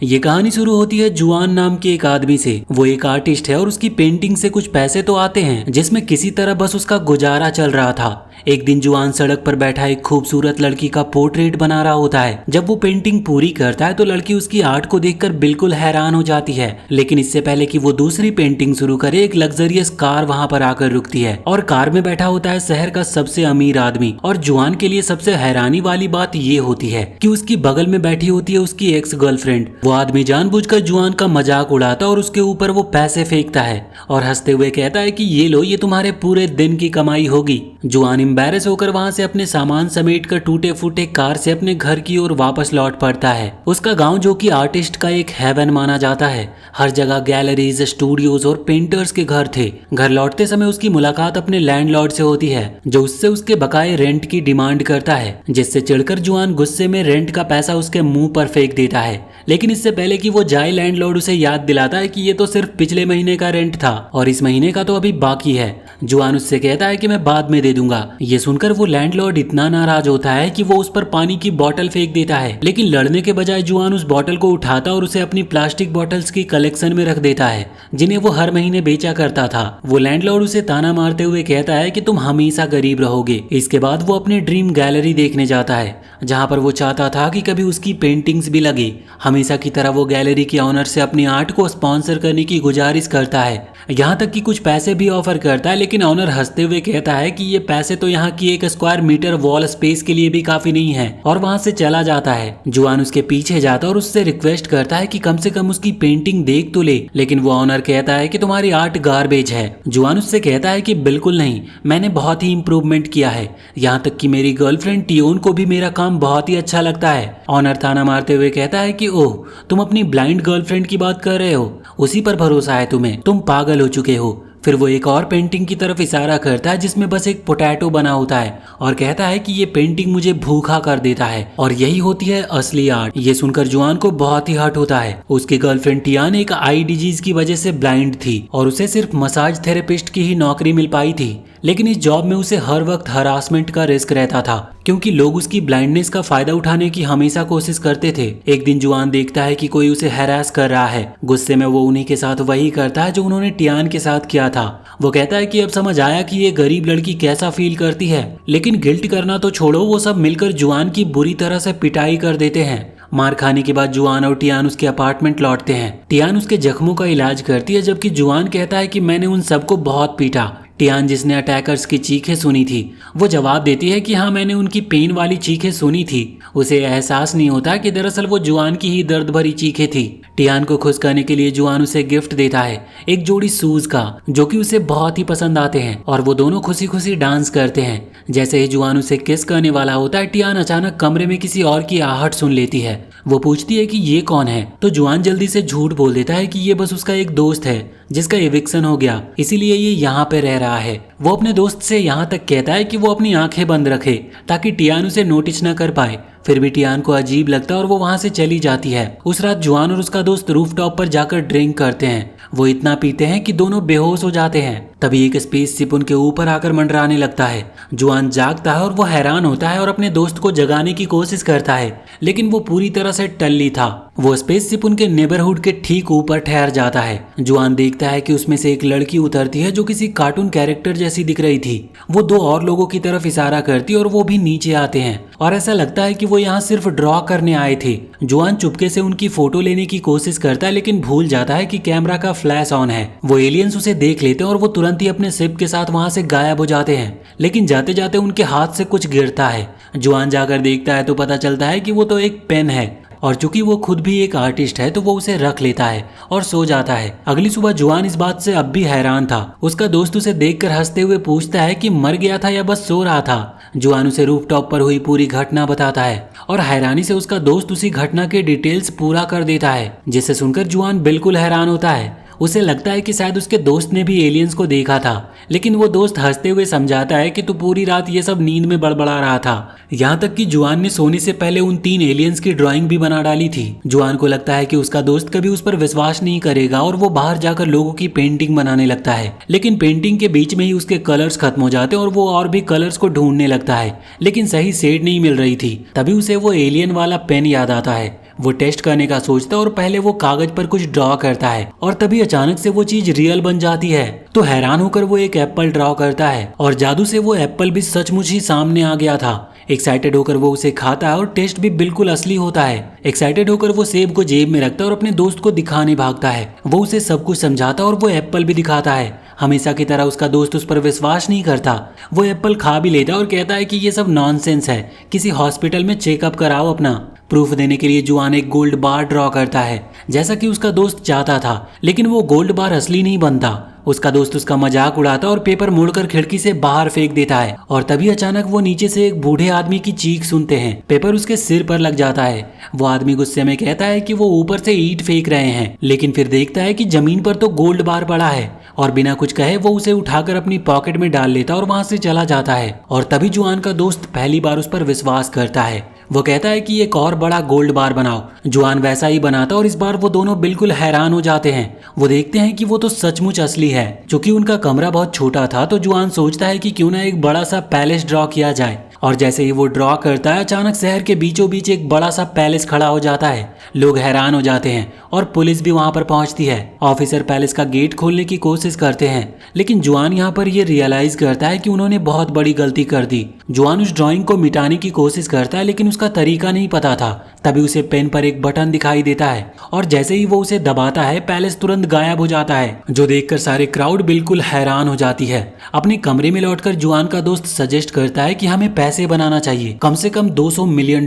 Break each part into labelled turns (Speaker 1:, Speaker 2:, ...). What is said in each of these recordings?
Speaker 1: ये कहानी शुरू होती है जुआन नाम के एक आदमी से। वो एक आर्टिस्ट है और उसकी पेंटिंग से कुछ पैसे तो आते हैं, जिसमें किसी तरह बस उसका गुजारा चल रहा था। एक दिन जुआन सड़क पर बैठा एक खूबसूरत लड़की का पोर्ट्रेट बना रहा होता है। जब वो पेंटिंग पूरी करता है तो लड़की उसकी आर्ट को देखकर बिल्कुल हैरान हो जाती है। लेकिन इससे पहले कि वो दूसरी पेंटिंग शुरू करे, एक लग्जरियस कार वहां पर आकर रुकती है और कार में बैठा होता है शहर का सबसे अमीर आदमी। और जुआन के लिए सबसे हैरानी वाली बात ये होती है कि उसकी बगल में बैठी होती है उसकी एक्स गर्लफ्रेंड। वो आदमी जानबूझकर जुआन का मजाक उड़ाता और उसके ऊपर वो पैसे फेंकता है और हंसते हुए कहता है कि ये लो, ये तुम्हारे पूरे दिन की कमाई होगी। जुआन एम्बैरेस होकर वहां से अपने सामान समेटकर टूटे फूटे कार से अपने घर की ओर वापस लौट पड़ता है। उसका गांव, जो कि आर्टिस्ट का एक हेवन माना जाता है, हर जगह गैलरीज, स्टूडियोज और पेंटर्स के घर थे। घर लौटते समय उसकी मुलाकात अपने लैंडलॉर्ड से होती है, जो उससे उसके बकाए रेंट की डिमांड करता है, जिससे चिढ़कर जुआन गुस्से में रेंट का पैसा उसके मुंह पर फेंक देता है। लेकिन इससे पहले कि वो जाए, लैंडलॉर्ड उसे याद दिलाता है कि ये तो सिर्फ पिछले महीने का रेंट था और इस महीने का तो अभी बाकी है। जुआन उससे कहता है कि मैं बाद में दे दूंगा। ये सुनकर वो लैंडलॉर्ड इतना नाराज होता है कि वो उस पर पानी की बोतल फेंक देता है। लेकिन लड़ने के बजाय जुआन उस बोतल को उठाता और उसे अपनी प्लास्टिक बोतल्स की कलेक्शन में रख देता है, जिन्हें वो हर महीने बेचा करता था। वो लैंडलॉर्ड उसे ताना मारते हुए कहता है कि तुम हमेशा गरीब रहोगे। इसके बाद वो अपने ड्रीम गैलरी देखने जाता है, जहाँ पर वो चाहता था कि कभी उसकी पेंटिंग्स भी लगे। हमेशा की तरह वो गैलरी के ऑनर से अपनी आर्ट को स्पॉन्सर करने की गुजारिश करता है, यहाँ तक कि कुछ पैसे भी ऑफर करता है। लेकिन ऑनर हंसते हुए कहता है कि ये पैसे तो यहाँ की 1 स्क्वायर मीटर वॉल स्पेस के लिए भी काफी नहीं है, और वहाँ से चला जाता है। जुआन उसके पीछे जाता और उससे रिक्वेस्ट करता है कि कम से कम उसकी पेंटिंग देख तो ले। लेकिन वो ऑनर कहता है कि तुम्हारी आर्ट गार्बेज है। जुआन उससे कहता है कि बिल्कुल नहीं, मैंने बहुत ही इम्प्रूवमेंट किया है, यहाँ तक कि मेरी गर्लफ्रेंड टियोन को भी मेरा काम बहुत ही अच्छा लगता है। ऑनर ताना मारते हुए कहता है कि ओह, तुम अपनी ब्लाइंड गर्लफ्रेंड की बात कर रहे हो, उसी पर भरोसा है तुम्हें, तुम पागल हो चुके हो। फिर वो एक और पेंटिंग की तरफ इशारा करता है जिसमें बस एक पोटैटो बना होता है और कहता है कि ये पेंटिंग मुझे भूखा कर देता है और यही होती है असली आर्ट। ये सुनकर जुआन को बहुत ही हर्ट होता है। उसकी गर्लफ्रेंड टियान एक आई डिजीज की वजह से ब्लाइंड थी और उसे सिर्फ मसाज थेरेपिस्ट की ही नौकरी मिल पाई थी। लेकिन इस जॉब में उसे हर वक्त हरासमेंट का रिस्क रहता था, क्योंकि लोग उसकी ब्लाइंडनेस का फायदा उठाने की हमेशा कोशिश करते थे। एक दिन जुआन देखता है कि कोई उसे हैरास कर रहा है। गुस्से में वो उन्हीं के साथ वही करता है जो उन्होंने टियान के साथ किया था। वो कहता है कि अब समझ आया कि ये गरीब लड़की कैसा फील करती है। लेकिन गिल्ट करना तो छोड़ो, वो सब मिलकर जुआन की बुरी तरह से पिटाई कर देते हैं। मार खाने के बाद जुआन और टियान उसके अपार्टमेंट लौटते हैं। टियान उसके जख्मों का इलाज करती है, जबकि जुआन कहता है कि मैंने उन सबको बहुत पीटा। टियान, जिसने अटैकर्स की चीखें सुनी थी, वो जवाब देती है कि हाँ, मैंने उनकी पेन वाली चीखें सुनी थी। उसे एहसास नहीं होता कि दरअसल वो जुआन की ही दर्द भरी चीखें थी। टियान को खुश करने के लिए जुआन उसे गिफ्ट देता है, एक जोड़ी शूज का, जो कि उसे बहुत ही पसंद आते हैं, और वो दोनों खुशी खुशी डांस करते हैं। जैसे ही जुआन उसे किस करने वाला होता है, टियान अचानक कमरे में किसी और की आहट सुन लेती है। वो पूछती है कि ये कौन है, तो जुआन जल्दी से झूठ बोल देता है कि ये बस उसका एक दोस्त है जिसका एविक्शन हो गया, इसीलिए ये यहाँ पे रह रहा है। वो अपने दोस्त से यहाँ तक कहता है कि वो अपनी आंखें बंद रखे ताकि टियान उसे नोटिस न कर पाए। फिर भी टियान को अजीब लगता है और वो वहां से चली जाती है। उस रात जुआन और उसका दोस्त रूफटॉप पर जाकर ड्रिंक करते हैं। वो इतना पीते हैं कि दोनों बेहोश हो जाते हैं। तभी एक स्पेसशिप उनके ऊपर आकर मंडराने लगता है। जुआन जागता है और वो हैरान होता है और अपने दोस्त को जगाने की कोशिश करता है, लेकिन वो पूरी तरह से टल्ली था। वो स्पेसशिप उनके नेबरहुड के ठीक ऊपर ठहर जाता है। जुआन देखता है कि उसमें से एक लड़की उतरती है जो किसी कार्टून कैरेक्टर जैसी दिख रही थी। वो 2 और लोगों की तरफ इशारा करती है और वो भी नीचे आते हैं और ऐसा लगता है कि वो यहाँ सिर्फ ड्रॉ करने आए थे। जुआन चुपके से उनकी फोटो लेने की कोशिश करता है, लेकिन भूल जाता है कि कैमरा का फ्लैश ऑन है। वो एलियंस उसे देख लेते हैं और वो तुरंत ही अपने शिप के साथ वहां से गायब हो जाते हैं। लेकिन जाते जाते उनके हाथ से कुछ गिरता है। जुआन जाकर देखता है तो पता चलता है कि वो तो एक पेन है, और चूंकि वो खुद भी एक आर्टिस्ट है तो वो उसे रख लेता है और सो जाता है। अगली सुबह जुआन इस बात से अब भी हैरान था। उसका दोस्त उसे देखकर हंसते हुए पूछता है कि मर गया था या बस सो रहा था। जुआन उसे रूफटॉप पर हुई पूरी घटना बताता है और हैरानी से उसका दोस्त उसी घटना के डिटेल्स पूरा कर देता है, जिसे सुनकर जुआन बिल्कुल हैरान होता है। उसे लगता है कि शायद उसके दोस्त ने भी एलियंस को देखा था, लेकिन वो दोस्त हंसते हुए समझाता है कि तू पूरी रात ये सब नींद में बड़बड़ा रहा था। यहाँ तक कि जुआन ने सोने से पहले उन 3 एलियंस की ड्राइंग भी बना डाली थी। जुआन को लगता है कि उसका दोस्त कभी उस पर विश्वास नहीं करेगा और वो बाहर जाकर लोगों की पेंटिंग बनाने लगता है। लेकिन पेंटिंग के बीच में ही उसके कलर्स खत्म हो जाते हैं और वो और भी कलर्स को ढूंढने लगता है, लेकिन सही शेड नहीं मिल रही थी। तभी उसे वो एलियन वाला पेन याद आता है। वो टेस्ट करने का सोचता है और पहले वो कागज पर कुछ ड्रॉ करता है और तभी अचानक से वो चीज रियल बन जाती है। तो हैरान होकर वो एक एप्पल ड्रॉ करता है और जादू से वो एप्पल भी सचमुच ही सामने आ गया था। एक्साइटेड होकर वो उसे खाता है और टेस्ट भी बिल्कुल असली होता है। एक्साइटेड होकर वो सेब को जेब में रखता है और अपने दोस्त को दिखाने भागता है। वो उसे सब कुछ समझाता है और वो एप्पल भी दिखाता है। हमेशा की तरह उसका दोस्त उस पर विश्वास नहीं करता। वो एप्पल खा भी लेता है और कहता है कि ये सब नॉनसेंस है, किसी हॉस्पिटल में चेकअप कराओ अपना। प्रूफ देने के लिए जुआन एक गोल्ड बार ड्रॉ करता है जैसा कि उसका दोस्त चाहता था, लेकिन वो गोल्ड बार असली नहीं बनता। उसका दोस्त उसका मजाक उड़ाता और पेपर मोड़कर खिड़की से बाहर फेंक देता है और तभी अचानक वो नीचे से एक बूढ़े आदमी की चीख सुनते हैं। पेपर उसके सिर पर लग जाता है। वो आदमी गुस्से में कहता है कि वो ऊपर से ईंट फेंक रहे हैं, लेकिन फिर देखता है कि जमीन पर तो गोल्ड बार पड़ा है और बिना कुछ कहे वो उसे उठाकर अपनी पॉकेट में डाल लेता और वहां से चला जाता है। और तभी जुआन का दोस्त पहली बार उस पर विश्वास करता है। वो कहता है कि एक और बड़ा गोल्ड बार बनाओ। जुआन वैसा ही बनाता और इस बार वो दोनों बिल्कुल हैरान हो जाते हैं। वो देखते हैं कि वो तो सचमुच असली है। चूंकि उनका कमरा बहुत छोटा था तो जुआन सोचता है कि क्यों ना एक बड़ा सा पैलेस ड्रॉ किया जाए। और जैसे ही वो ड्रॉ करता है अचानक शहर के बीचों बीच एक बड़ा सा पैलेस खड़ा हो जाता है। लोग हैरान हो जाते हैं और पुलिस भी वहां पर पहुंचती है। ऑफिसर पैलेस का गेट खोलने की कोशिश करते हैं, लेकिन जुआन यहाँ पर ये रियलाइज करता है कि उन्होंने बहुत बड़ी गलती कर दी। जुआन उस ड्राइंग को मिटाने की कोशिश करता है, लेकिन उसका तरीका नहीं पता था। तभी उसे पेन पर एक बटन दिखाई देता है और जैसे ही वो उसे दबाता है पैलेस तुरंत गायब हो जाता है, जो देखकर सारे क्राउड बिल्कुल हैरान हो जाती है। अपने कमरे में लौटकर जुआन का दोस्त सजेस्ट करता है कि हमें पैसे बनाना चाहिए, कम से कम $200 मिलियन।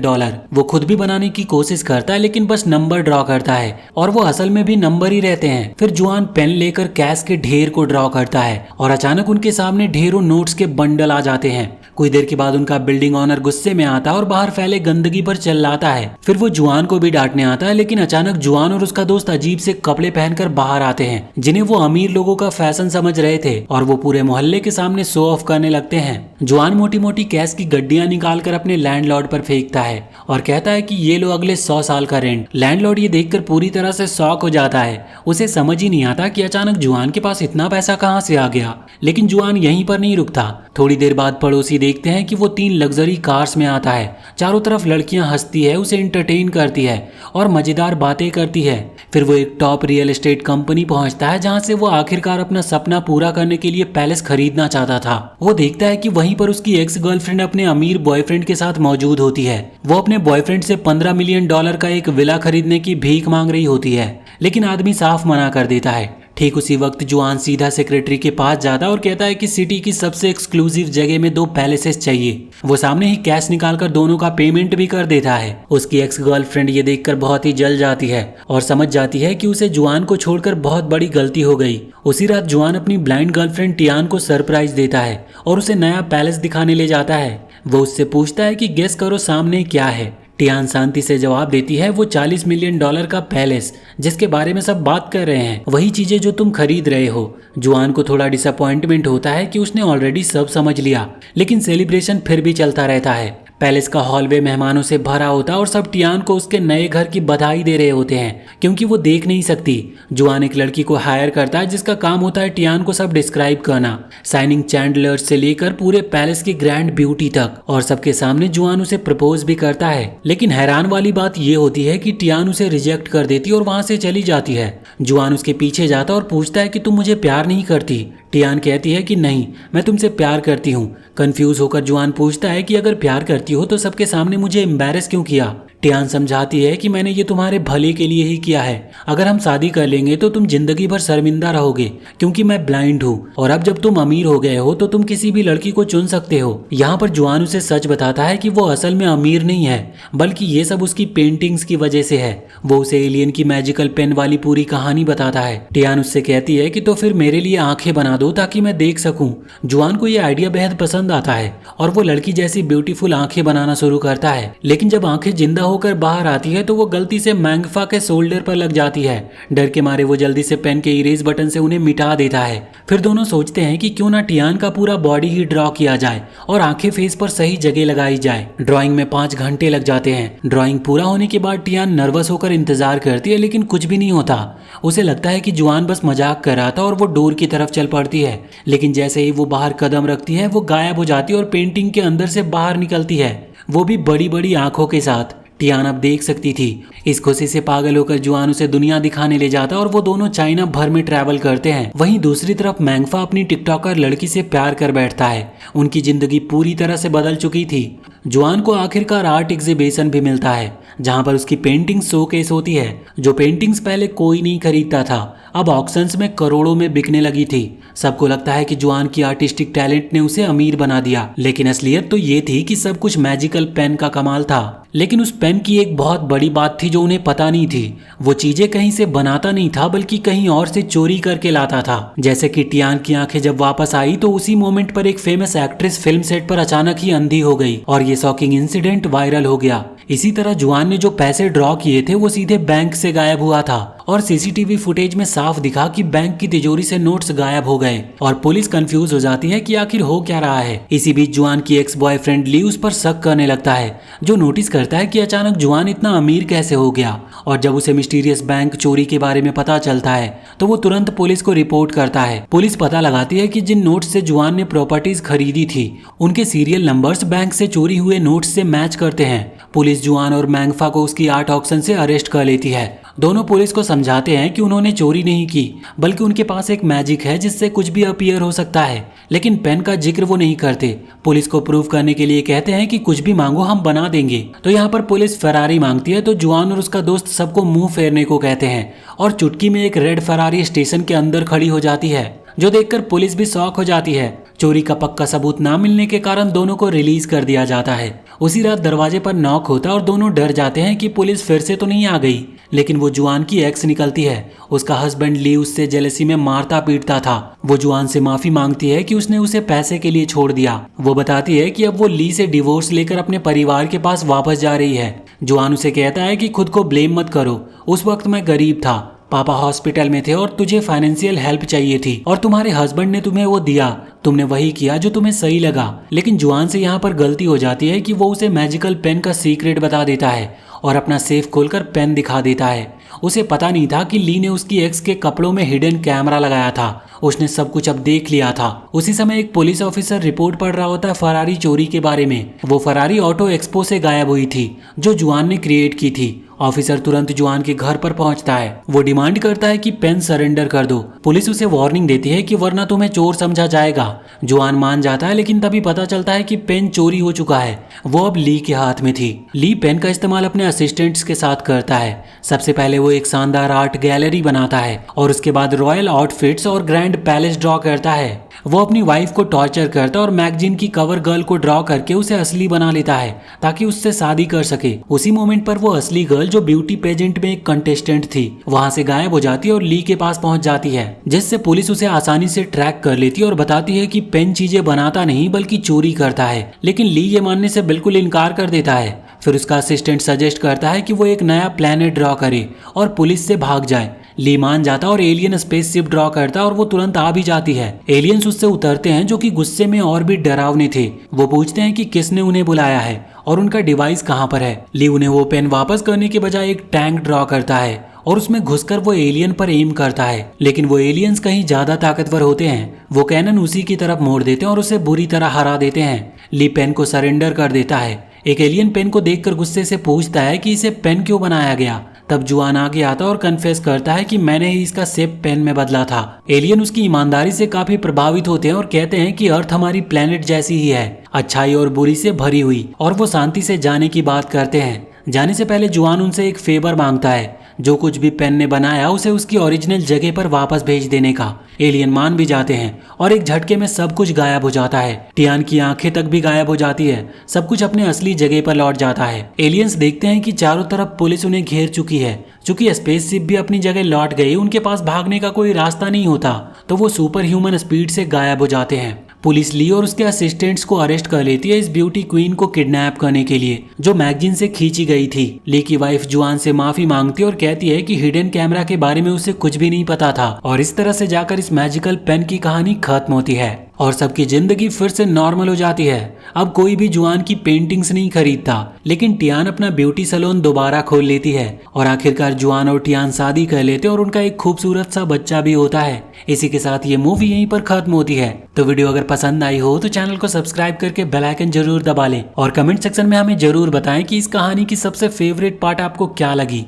Speaker 1: वो खुद भी बनाने की कोशिश करता है, लेकिन बस नंबर ड्रॉ करता है और वो असल में भी नंबर ही रहते हैं। फिर जुआन पेन लेकर कैश के ढेर को ड्रॉ करता है और अचानक उनके सामने ढेरों नोट्स के बंडल आ जाते हैं। कुछ देर के बाद उनका बिल्डिंग ऑनर गुस्से में आता है और बाहर फैले गंदगी पर चिल्लाता है। फिर वो जुआन को भी डांटने आता है, लेकिन अचानक जुआन और उसका दोस्त अजीब से कपड़े पहनकर बाहर आते हैं, जिन्हें वो अमीर लोगों का फैशन समझ रहे थे, और वो पूरे मोहल्ले के सामने शो ऑफ करने लगते हैं। जुआन मोटी मोटी कैश की गड्डियां निकालकर अपने लैंडलॉर्ड पर फेंकता है और कहता है कि ये लो अगले 100 साल का रेंट। लैंडलॉर्ड ये देखकर पूरी तरह से शॉक हो जाता है। उसे समझ ही नहीं आता कि अचानक जुआन के पास इतना पैसा कहां से आ गया। लेकिन जुआन यहीं पर नहीं रुकता। थोड़ी देर बाद पड़ोसी देखते हैं कि वो 3 लग्जरी कार्स में आता है। चारों तरफ लड़कियां हंसती है, उसे एंटरटेन करती है और मजेदार बातें करती है। फिर वो एक टॉप रियल एस्टेट कंपनी पहुंचता है, जहां से वो आखिरकार अपना सपना पूरा करने के लिए पैलेस खरीदना चाहता था। वो देखता है कि वहीं पर उसकी एक्स गर्लफ्रेंड अपने अमीर बॉयफ्रेंड के साथ मौजूद होती है। वो अपने बॉयफ्रेंड से $15 मिलियन का एक विला खरीदने की भीख मांग रही होती है, लेकिन आदमी साफ मना कर देता है। ठीक उसी वक्त जुआन सीधा सेक्रेटरी के पास जाता है और कहता है कि सिटी की सबसे एक्सक्लूसिव जगह में 2 पैलेसेस चाहिए। वो सामने ही कैश निकालकर दोनों का पेमेंट भी कर देता है। उसकी एक्स गर्लफ्रेंड ये देखकर बहुत ही जल जाती है और समझ जाती है कि उसे जुआन को छोड़कर बहुत बड़ी गलती हो गई। उसी रात जुआन अपनी ब्लाइंड गर्लफ्रेंड टियान को सरप्राइज देता है और उसे नया पैलेस दिखाने ले जाता है। वो उससे पूछता है कि गेस करो सामने क्या है। टियान शांति से जवाब देती है, वो $40 मिलियन का पैलेस जिसके बारे में सब बात कर रहे हैं, वही चीजें जो तुम खरीद रहे हो। जुआन को थोड़ा डिसअपॉइंटमेंट होता है कि उसने ऑलरेडी सब समझ लिया, लेकिन सेलिब्रेशन फिर भी चलता रहता है। पैलेस का हॉलवे मेहमानों से भरा होता है और सब टियान को उसके नए घर की बधाई दे रहे होते हैं, क्योंकि वो देख नहीं सकती। जुआन एक लड़की को हायर करता है जिसका काम होता है टियान को सब डिस्क्राइब करना, शाइनिंग चैंडलर्स से लेकर पूरे पैलेस की ग्रैंड ब्यूटी तक। और सबके सामने जुआन उसे प्रपोज भी करता है, लेकिन हैरान वाली बात ये होती है कि टियान उसे रिजेक्ट कर देती और वहां से चली जाती है। जुआन उसके पीछे जाता और पूछता है कि तुम मुझे प्यार नहीं करती। टियान कहती है कि नहीं, मैं तुमसे प्यार करती हूँ। कंफ्यूज होकर जुआन पूछता है कि अगर प्यार करती हो तो सबके सामने मुझे एम्बैरेस क्यों किया। टियान समझाती है कि मैंने ये तुम्हारे भले के लिए ही किया है। अगर हम शादी कर लेंगे तो तुम जिंदगी भर शर्मिंदा रहोगे, क्योंकि मैं ब्लाइंड हूँ, और अब जब तुम अमीर हो गए हो तो तुम किसी भी लड़की को चुन सकते हो। यहाँ पर जुआन उसे सच बताता है कि वो असल में अमीर नहीं है, बल्कि ये सब उसकी पेंटिंग्स की वजह से है। वो उसे एलियन की मैजिकल पेन वाली पूरी कहानी बताता है। टियान उससे कहती है कि तो फिर मेरे लिए आंखें बना दो ताकि मैं देख सकूं। जुआन को ये आइडिया बेहद पसंद आता है और वो लड़की जैसी ब्यूटीफुल आंखें बनाना शुरू करता है, लेकिन जब आंखें जिंदा होकर बाहर आती है तो वो गलती से मैंगफा के शोल्डर पर लग जाती है। डर के मारे वो जल्दी से पेन के इरेज बटन से उन्हें मिटा देता है। फिर दोनों सोचते हैं कि क्यों ना टियान का पूरा बॉडी ही ड्रॉ किया जाए और आंखें फेस पर सही जगह लगाई जाए। ड्राइंग में 5 घंटे लग जाते हैं। ड्राइंग पूरा होने के बाद टियान नर्वस होकर इंतजार करती है, लेकिन कुछ भी नहीं होता। उसे लगता है कि जुआन बस मजाक कर रहा था और वो डोर की तरफ चल पड़ती है, लेकिन जैसे ही वो बाहर कदम रखती है वो गायब हो जाती है और पेंटिंग के अंदर से बाहर निकलती है, वो भी बड़ी बड़ी आंखों के साथ। टियान अब देख सकती थी। इस खुशी से पागल होकर जुआन उसे दुनिया दिखाने ले जाता और वो दोनों चाइना भर में ट्रैवल करते हैं। वहीं दूसरी तरफ मैंगफा अपनी टिकटॉकर लड़की से प्यार कर बैठता है। उनकी जिंदगी पूरी तरह से बदल चुकी थी। जुआन को आखिरकार आर्ट एग्जीबिशन भी मिलता है जहां पर उसकी पेंटिंग शोकेस होती है। जो पेंटिंग्स पहले कोई नहीं खरीदता था अब ऑक्शंस में करोड़ों में बिकने लगी थी। सबको लगता है कि जुआन की आर्टिस्टिक टैलेंट ने उसे अमीर बना दिया, लेकिन असलियत तो ये थी कि सब कुछ मैजिकल पेन का कमाल था। लेकिन उस पेन की एक बहुत बड़ी बात थी जो उन्हें पता नहीं थी। वो चीजें कहीं से बनाता नहीं था बल्कि कहीं और से चोरी करके लाता था। जैसे कि टियान की आंखें जब वापस आई तो उसी मोमेंट पर एक फेमस एक्ट्रेस फिल्म सेट पर अचानक ही अंधी हो गई और ये शॉकिंग इंसिडेंट वायरल हो गया। इसी तरह जुआन ने जो पैसे ड्रॉ किए थे वो सीधे बैंक से गायब हुआ था और सीसीटीवी फुटेज में साफ दिखा कि बैंक की तिजोरी से नोट्स गायब हो गए और पुलिस कंफ्यूज हो जाती है कि आखिर हो क्या रहा है। इसी बीच जुआन की एक्स बॉयफ्रेंड ली उस पर शक करने लगता है, जो नोटिस करता है कि अचानक जुआन इतना अमीर कैसे हो गया। और जब उसे मिस्टीरियस बैंक चोरी के बारे में पता चलता है तो वो तुरंत पुलिस को रिपोर्ट करता है। पुलिस पता लगाती है कि जिन नोट्स से जुआन ने प्रॉपर्टीज खरीदी थी उनके सीरियल नंबर्स बैंक से चोरी हुए नोट्स से मैच करते हैं। पुलिस जुआन और मैंगफा को उसकी आर्ट ऑक्शन से अरेस्ट कर लेती है। दोनों पुलिस को समझाते हैं कि उन्होंने चोरी नहीं की बल्कि उनके पास एक मैजिक है जिससे कुछ भी अपीयर हो सकता है, लेकिन पेन का जिक्र वो नहीं करते। पुलिस को प्रूव करने के लिए कहते हैं कि कुछ भी मांगो हम बना देंगे। तो यहाँ पर पुलिस फरारी मांगती है तो जुआन और उसका दोस्त सबको मुंह फेरने को कहते हैं और चुटकी में एक रेड फरारी स्टेशन के अंदर खड़ी हो जाती है, जो देखकर पुलिस भी शॉक हो जाती है। चोरी का पक्का सबूत ना मिलने के कारण दोनों को रिलीज कर दिया जाता है। उसी रात दरवाजे पर नॉक होता और दोनों डर जाते हैं कि पुलिस फिर से तो नहीं आ गई, लेकिन वो जुआन की एक्स निकलती है। उसका हस्बैंड ली उससे जेलसी में मारता पीटता था। वो जुआन से माफी मांगती है कि उसने उसे पैसे के लिए छोड़ दिया। वो बताती है कि अब वो ली से डिवोर्स लेकर अपने परिवार के पास वापस जा रही है। जुआन उसे कहता है कि खुद को ब्लेम मत करो, उस वक्त मैं गरीब था, पापा हॉस्पिटल में थे और तुझे फाइनेंशियल हेल्प चाहिए थी और तुम्हारे हस्बैंड ने तुम्हें वो दिया। तुमने वही किया जो तुम्हें सही लगा। लेकिन जुआन से यहाँ पर गलती हो जाती है कि वो उसे मैजिकल पेन का सीक्रेट बता देता है और अपना सेफ खोलकर पेन दिखा देता है। उसे पता नहीं था कि ली ने उसकी एक्स के कपड़ों में हिडन कैमरा लगाया था। उसने सब कुछ अब देख लिया था। उसी समय एक पुलिस ऑफिसर रिपोर्ट पढ़ रहा होता है फरारी चोरी के बारे में। वो फरारी ऑटो एक्सपो से गायब हुई थी जो जुआन ने क्रिएट की थी। ऑफिसर तुरंत जुआन के घर पर पहुंचता है। वो डिमांड करता है कि पेन सरेंडर कर दो। पुलिस उसे वार्निंग देती है कि वरना तुम्हें चोर समझा जाएगा। जुआन मान जाता है, लेकिन तभी पता चलता है कि पेन चोरी हो चुका है। वो अब ली के हाथ में थी। ली पेन का इस्तेमाल अपने असिस्टेंट्स के साथ करता है। सबसे पहले वो एक शानदार आर्ट गैलरी बनाता है और उसके बाद रॉयल आउटफिट्स और ग्रैंड पैलेस ड्रॉ करता है। वो अपनी वाइफ को टॉर्चर करता है और मैगजीन की कवर गर्ल को ड्रॉ करके उसे असली बना लेता है ताकि उससे शादी कर सके। उसी मोमेंट पर वो असली गर्ल जो ब्यूटी पेजेंट में एक कंटेस्टेंट थी वहां से गायब हो जाती है और ली के पास पहुंच जाती है, जिससे पुलिस उसे आसानी से ट्रैक कर लेती है और बताती है कि पेन चीजें बनाता नहीं बल्कि चोरी करता है। लेकिन ली ये मानने से बिल्कुल इनकार कर देता है। फिर उसका असिस्टेंट सजेस्ट करता है कि वो एक नया प्लेनेट ड्रॉ करे और पुलिस से भाग जाए। ली मान जाता और एलियन स्पेसशिप ड्रॉ करता और वो तुरंत आ भी जाती है। एलियंस उससे उतरते हैं जो कि गुस्से में और भी डरावने थे। वो पूछते हैं कि किसने उन्हें बुलाया है और उनका डिवाइस कहाँ पर है। ली उन्हें वो पेन वापस करने के बजाय एक टैंक ड्रॉ करता है और उसमें घुसकर वो एलियन पर एम करता है, लेकिन वो एलियंस कहीं ज्यादा ताकतवर होते हैं। वो कैनन उसी की तरफ मोड़ देते हैं और उसे बुरी तरह हरा देते हैं। ली पेन को सरेंडर कर देता है। एक एलियन पेन को देखकर गुस्से से पूछता है कि इसे पेन क्यों बनाया गया। तब जुआन आगे आता और कन्फेस करता है कि मैंने ही इसका शेप पेन में बदला था। एलियन उसकी ईमानदारी से काफी प्रभावित होते हैं और कहते हैं कि अर्थ हमारी प्लेनेट जैसी ही है, अच्छाई और बुरी से भरी हुई, और वो शांति से जाने की बात करते हैं। जाने से पहले जुआन उनसे एक फेवर मांगता है, जो कुछ भी पेन ने बनाया उसे उसकी ओरिजिनल जगह पर वापस भेज देने का। एलियन मान भी जाते हैं और एक झटके में सब कुछ गायब हो जाता है। टियान की आंखें तक भी गायब हो जाती है। सब कुछ अपने असली जगह पर लौट जाता है। एलियंस देखते हैं कि चारों तरफ पुलिस उन्हें घेर चुकी है। चूंकि स्पेसशिप भी अपनी जगह लौट गई, उनके पास भागने का कोई रास्ता नहीं होता, तो वो सुपर ह्यूमन स्पीड से गायब हो जाते हैं। पुलिस ली और उसके असिस्टेंट्स को अरेस्ट कर लेती है इस ब्यूटी क्वीन को किडनैप करने के लिए, जो मैगजीन से खींची गई थी। ली की वाइफ जुआन से माफी मांगती है और कहती है कि हिडन कैमरा के बारे में उसे कुछ भी नहीं पता था, और इस तरह से जाकर इस मैजिकल पेन की कहानी खत्म होती है। और सबकी जिंदगी फिर से नॉर्मल हो जाती है। अब कोई भी जुआन की पेंटिंग्स नहीं खरीदता, लेकिन टियान अपना ब्यूटी सैलून दोबारा खोल लेती है और आखिरकार जुआन और टियान शादी कर लेते और उनका एक खूबसूरत सा बच्चा भी होता है। इसी के साथ ये मूवी यहीं पर खत्म होती है। तो वीडियो अगर पसंद आई हो तो चैनल को सब्सक्राइब करके बेल आइकन जरूर दबा लें और कमेंट सेक्शन में हमें जरूर बताएं कि इस कहानी की सबसे फेवरेट पार्ट आपको क्या लगी।